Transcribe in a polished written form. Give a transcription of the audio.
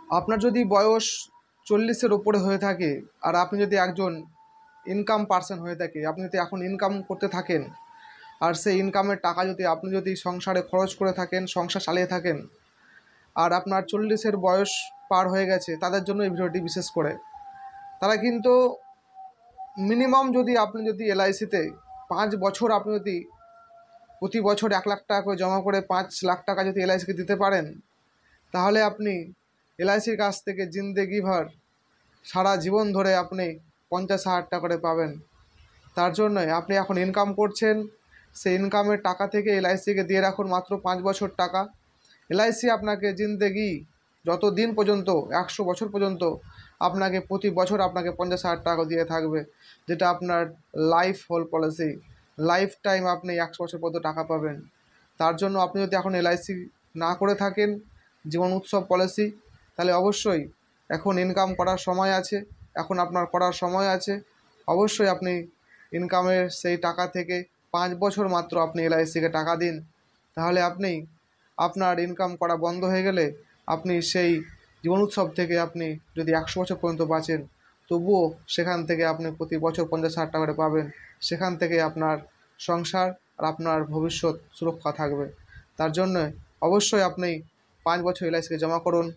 আপনার যদি বয়স 40-এর ওপরে হয়ে থাকে আর আপনি যদি একজন ইনকাম পারসন হয়ে থাকে, আপনি যদি এখন ইনকাম করতে থাকেন আর সেই ইনকামের টাকা যদি আপনি যদি সংসারে খরচ করে থাকেন, সংসার চালিয়ে থাকেন, আর আপনার 40-এর বয়স পার হয়ে গেছে, তাদের জন্য এই ভিডিওটি বিশেষ করে। তারা কিন্তু মিনিমাম যদি আপনি যদি এলআইসিতে 5 বছর আপনি যদি প্রতি বছর 1 লাখ টাকা করে জমা করে 5 লাখ টাকা যদি এলআইসিকে দিতে পারেন, তাহলে আপনি এলআইসির কাছ থেকে জিন্দেগিভর সারা জীবন ধরে আপনি 50,000 টাকা করে পাবেন। তার জন্যই আপনি এখন ইনকাম করছেন, সেই ইনকামের টাকা থেকে এলআইসিকে দিয়ে রাখুন মাত্র 5 বছর টাকা। এলআইসি আপনাকে জিন্দেগি যত দিন পর্যন্ত 100 বছর পর্যন্ত আপনাকে প্রতি বছর আপনাকে 50,000 টাকা দিয়ে থাকবে, যেটা আপনার life whole policy. Lifetime আপনি 100 বছর পর্যন্ত টাকা পাবেন। তার জন্য আপনি যদি এখন এলআইসি না করে থাকেন, জীবন উৎসব পলিসি, তাহলে অবশ্যই এখন ইনকাম করার সময় আছে, এখন আপনার করার সময় আছে। অবশ্যই আপনি ইনকামের সেই টাকা থেকে 5 বছর মাত্র আপনি এলআইসিকে টাকা দিন। তাহলে আপনি আপনার ইনকাম করা বন্ধ হয়ে গেলে আপনি সেই জীবন উৎসব থেকে আপনি যদি 100 বছর পর্যন্ত বাঁচেন, তবুও সেখান থেকে আপনি প্রতি বছর 50,000 টাকা করে পাবেন। সেখান থেকে আপনার সংসার আর আপনার ভবিষ্যৎ সুরক্ষা থাকবে। তার জন্য অবশ্যই আপনি 5 বছর এলআইসিকে জমা করুন।